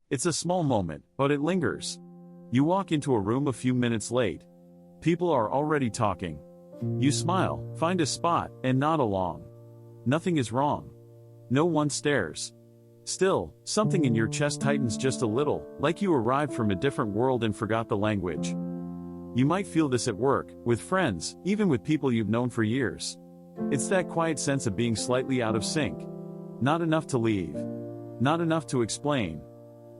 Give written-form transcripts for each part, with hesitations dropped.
It's a small moment, but it lingers. You walk into a room a few minutes late. People are already talking. You smile, find a spot, and nod along. Nothing is wrong. No one stares. Still, something in your chest tightens just a little, like you arrived from a different world and forgot the language. You might feel this at work, with friends, even with people you've known for years. It's that quiet sense of being slightly out of sync. Not enough to leave. Not enough to explain.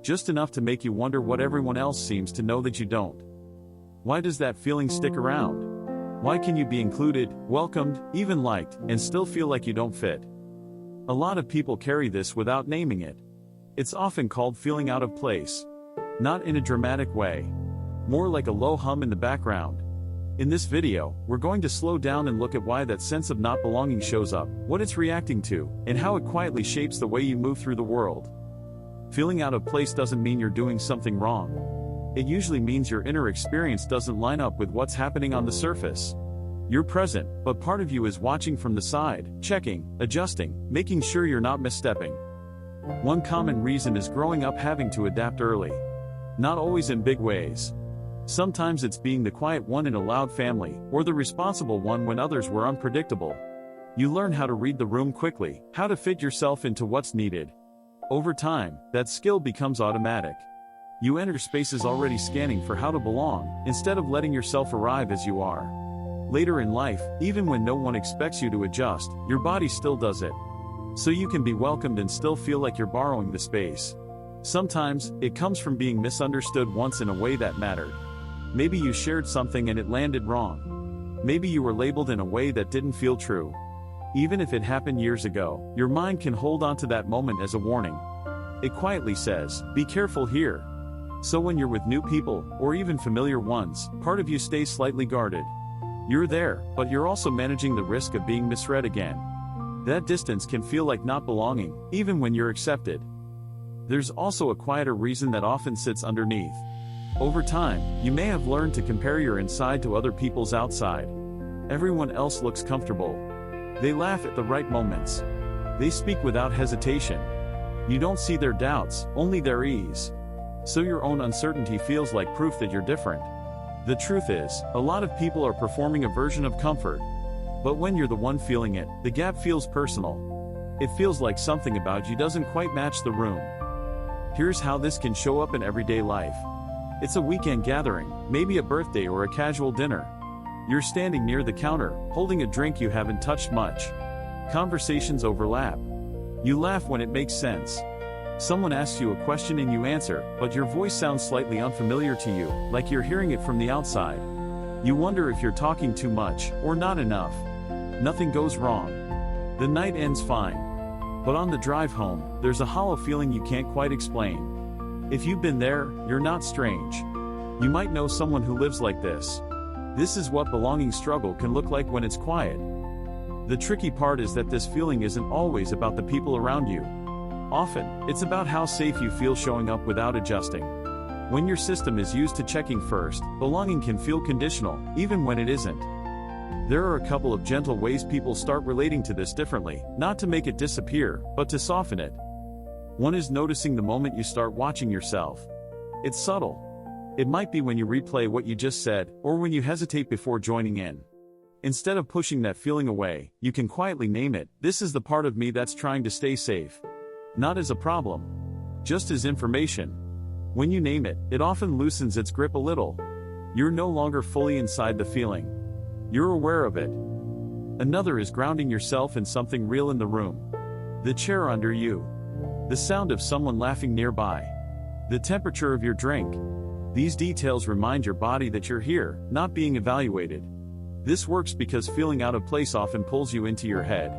Just enough to make you wonder what everyone else seems to know that you don't. Why does that feeling stick around? Why can you be included, welcomed, even liked, and still feel like you don't fit? A lot of people carry this without naming it. It's often called feeling out of place. Not in a dramatic way. More like a low hum in the background. In this video, we're going to slow down and look at why that sense of not belonging shows up, what it's reacting to, and how it quietly shapes the way you move through the world. Feeling out of place doesn't mean you're doing something wrong. It usually means your inner experience doesn't line up with what's happening on the surface. You're present, but part of you is watching from the side, checking, adjusting, making sure you're not misstepping. One common reason is growing up having to adapt early. Not always in big ways. Sometimes it's being the quiet one in a loud family, or the responsible one when others were unpredictable. You learn how to read the room quickly, how to fit yourself into what's needed. Over time, that skill becomes automatic. You enter spaces already scanning for how to belong, instead of letting yourself arrive as you are. Later in life, even when no one expects you to adjust, your body still does it. So you can be welcomed and still feel like you're borrowing the space. Sometimes, it comes from being misunderstood once in a way that mattered. Maybe you shared something and it landed wrong. Maybe you were labeled in a way that didn't feel true. Even if it happened years ago, your mind can hold on to that moment as a warning. It quietly says, "Be careful here." So when you're with new people, or even familiar ones, part of you stays slightly guarded. You're there, but you're also managing the risk of being misread again. That distance can feel like not belonging, even when you're accepted. There's also a quieter reason that often sits underneath. Over time, you may have learned to compare your inside to other people's outside. Everyone else looks comfortable. They laugh at the right moments. They speak without hesitation. You don't see their doubts, only their ease. So your own uncertainty feels like proof that you're different. The truth is, a lot of people are performing a version of comfort. But when you're the one feeling it, the gap feels personal. It feels like something about you doesn't quite match the room. Here's how this can show up in everyday life. It's a weekend gathering, maybe a birthday or a casual dinner. You're standing near the counter, holding a drink you haven't touched much. Conversations overlap. You laugh when it makes sense. Someone asks you a question and you answer, but your voice sounds slightly unfamiliar to you, like you're hearing it from the outside. You wonder if you're talking too much, or not enough. Nothing goes wrong. The night ends fine. But on the drive home, there's a hollow feeling you can't quite explain. If you've been there, you're not strange. You might know someone who lives like this. This is what belonging struggle can look like when it's quiet. The tricky part is that this feeling isn't always about the people around you. Often, it's about how safe you feel showing up without adjusting. When your system is used to checking first, belonging can feel conditional, even when it isn't. There are a couple of gentle ways people start relating to this differently, not to make it disappear, but to soften it. One is noticing the moment you start watching yourself. It's subtle. It might be when you replay what you just said, or when you hesitate before joining in. Instead of pushing that feeling away, you can quietly name it. This is the part of me that's trying to stay safe. Not as a problem. Just as information. When you name it, it often loosens its grip a little. You're no longer fully inside the feeling. You're aware of it. Another is grounding yourself in something real in the room. The chair under you. The sound of someone laughing nearby. The temperature of your drink. These details remind your body that you're here, not being evaluated. This works because feeling out of place often pulls you into your head.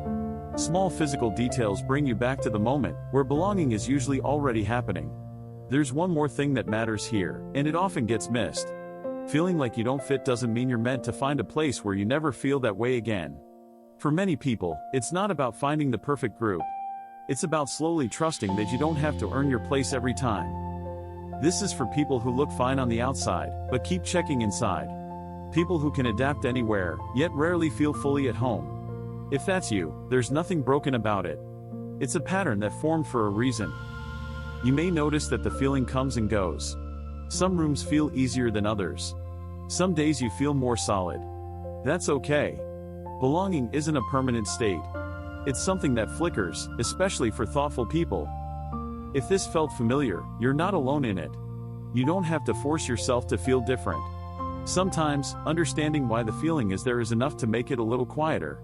Small physical details bring you back to the moment, where belonging is usually already happening. There's one more thing that matters here, and it often gets missed. Feeling like you don't fit doesn't mean you're meant to find a place where you never feel that way again. For many people, it's not about finding the perfect group. It's about slowly trusting that you don't have to earn your place every time. This is for people who look fine on the outside, but keep checking inside. People who can adapt anywhere, yet rarely feel fully at home. If that's you, there's nothing broken about it. It's a pattern that formed for a reason. You may notice that the feeling comes and goes. Some rooms feel easier than others. Some days you feel more solid. That's okay. Belonging isn't a permanent state. It's something that flickers, especially for thoughtful people. If this felt familiar, you're not alone in it. You don't have to force yourself to feel different. Sometimes, understanding why the feeling is there is enough to make it a little quieter.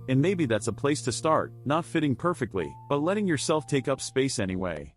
And maybe that's a place to start, not fitting perfectly, but letting yourself take up space anyway.